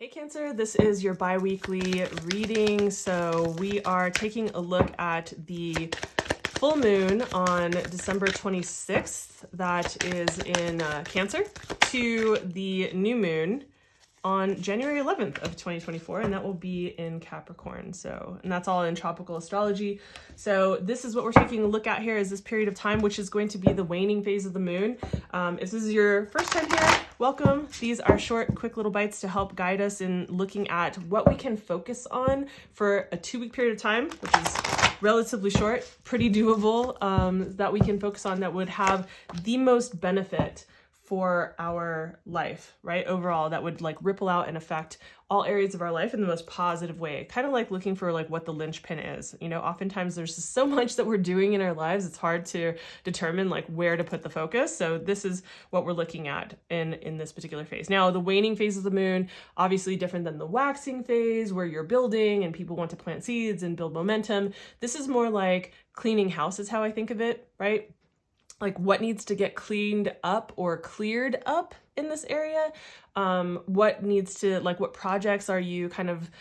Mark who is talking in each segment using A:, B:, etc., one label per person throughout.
A: Hey Cancer, this is your bi-weekly reading. So we are taking a look at the full moon on December 26th, that is in Cancer, to the new moon on January 11th of 2024, and that will be in Capricorn. And that's all in tropical astrology. So this is what we're taking a look at here, is this period of time, which is going to be the waning phase of the moon. If this is your first time here, welcome. These are short, quick little bites to help guide us in looking at what we can focus on for a 2-week period of time, which is relatively short, pretty doable, that we can focus on that would have the most benefit for our life, right? Overall, that would like ripple out and affect all areas of our life in the most positive way. Kind of like looking for like what the linchpin is. You know, oftentimes there's just so much that we're doing in our lives, it's hard to determine like where to put the focus. So this is what we're looking at in this particular phase. Now, the waning phase of the moon, obviously different than the waxing phase where you're building and people want to plant seeds and build momentum. This is more like cleaning house is how I think of it, right? Like what needs to get cleaned up or cleared up in this area. What needs to, like, what projects are you kind of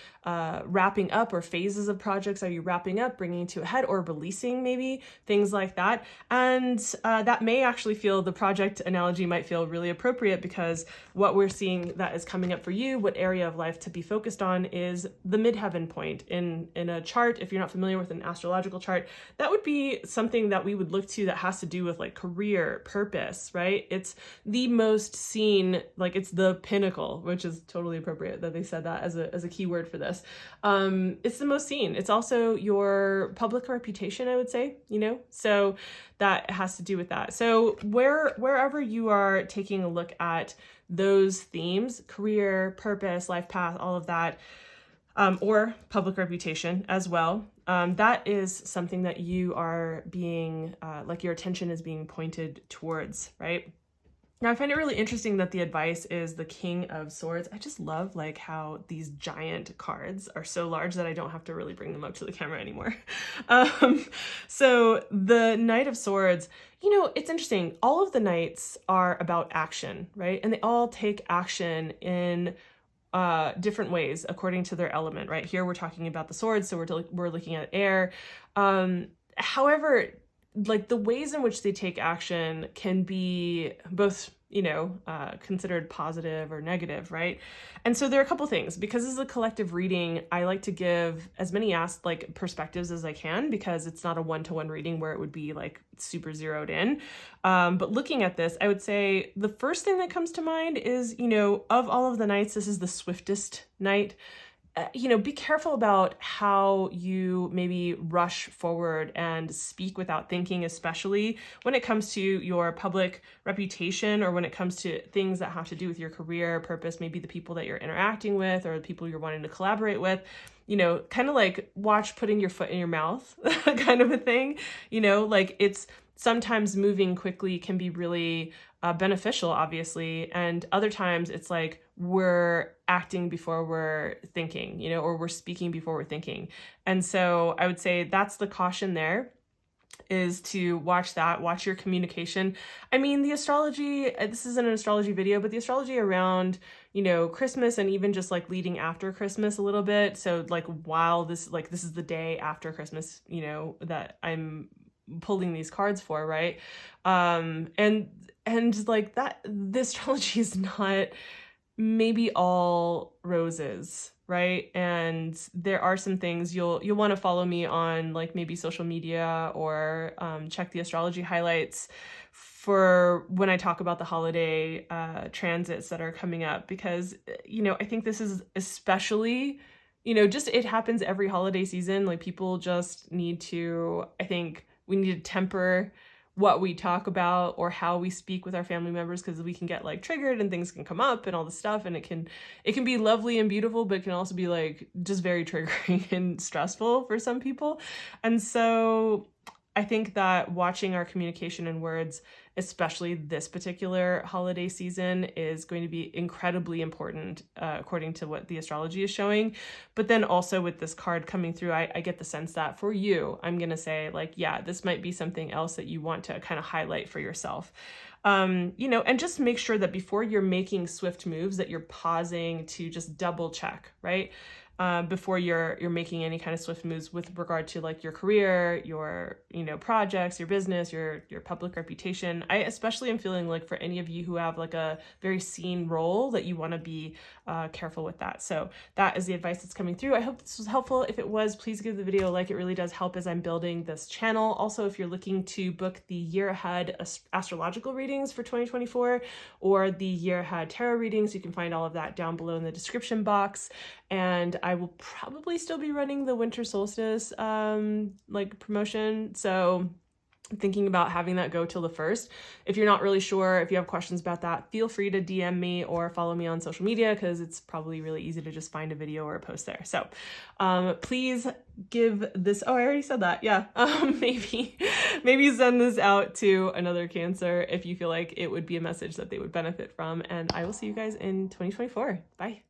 A: wrapping up, or phases of projects are you wrapping up, bringing to a head, or releasing, maybe things like that. And that may actually feel, the project analogy might feel really appropriate, because what we're seeing that is coming up for you, what area of life to be focused on, is the midheaven point in a chart. If you're not familiar with an astrological chart, that would be something that we would look to that has to do with like career, purpose, right? It's the most seen, like it's the pinnacle, which is totally appropriate that they said that as a key word for this. It's the most seen. It's also your public reputation, I would say, you know, so that has to do with that. So wherever you are taking a look at those themes, career, purpose, life path, all of that, or public reputation as well, that is something that you are being, like your attention is being pointed towards, right? Now, I find it really interesting that the advice is the King of Swords. I just love like how these giant cards are so large that I don't have to really bring them up to the camera anymore. So the Knight of Swords, you know, it's interesting. All of the knights are about action, right? And they all take action in different ways according to their element, right? Here we're talking about the swords, so we're looking at air. However, like the ways in which they take action can be both, you know, considered positive or negative, right? And so there are a couple things. Because this is a collective reading, I like to give as many perspectives as I can, because it's not a one-to-one reading where it would be like super zeroed in. But looking at this, I would say the first thing that comes to mind is, you know, of all of the knights, this is the swiftest knight. You know, be careful about how you maybe rush forward and speak without thinking, especially when it comes to your public reputation, or when it comes to things that have to do with your career, purpose, maybe the people that you're interacting with or the people you're wanting to collaborate with. You know, kind of like watch putting your foot in your mouth kind of a thing. You know, like it's sometimes moving quickly can be really beneficial, obviously. And other times it's like we're acting before we're thinking, you know, or we're speaking before we're thinking. And so I would say that's the caution there, is to watch your communication. I mean, the astrology, this isn't an astrology video, but the astrology around, you know, Christmas, and even just like leading after Christmas a little bit. So like while this is the day after Christmas, you know, that I'm pulling these cards for, right? And like that, the astrology is not maybe all roses, right? And there are some things you'll want to follow me on, like maybe social media, or check the astrology highlights for when I talk about the holiday transits that are coming up, because, you know, I think this is especially, you know, just it happens every holiday season. Like people just need to, I think we need to temper what we talk about or how we speak with our family members, because we can get like triggered and things can come up and all this stuff, and it can be lovely and beautiful, but it can also be like just very triggering and stressful for some people. And so I think that watching our communication and words especially this particular holiday season, is going to be incredibly important according to what the astrology is showing. But then also with this card coming through, I get the sense that for you, I'm going to say like, yeah, this might be something else that you want to kind of highlight for yourself. You know, and just make sure that before you're making swift moves that you're pausing to just double check, right? Before you're making any kind of swift moves with regard to like your career, your, you know, projects, your business, your public reputation. I especially am feeling like for any of you who have like a very seen role that you want to be careful with that. So that is the advice that's coming through. I hope this was helpful. If it was, please give the video a like. It really does help as I'm building this channel. Also, if you're looking to book the year ahead astrological readings for 2024 or the year ahead tarot readings, you can find all of that down below in the description box. And I will probably still be running the winter solstice like promotion. So I'm thinking about having that go till the 1st. If you're not really sure, if you have questions about that, feel free to DM me or follow me on social media, because it's probably really easy to just find a video or a post there. So please give this, oh, I already said that. Yeah. Maybe send this out to another Cancer if you feel like it would be a message that they would benefit from. And I will see you guys in 2024. Bye.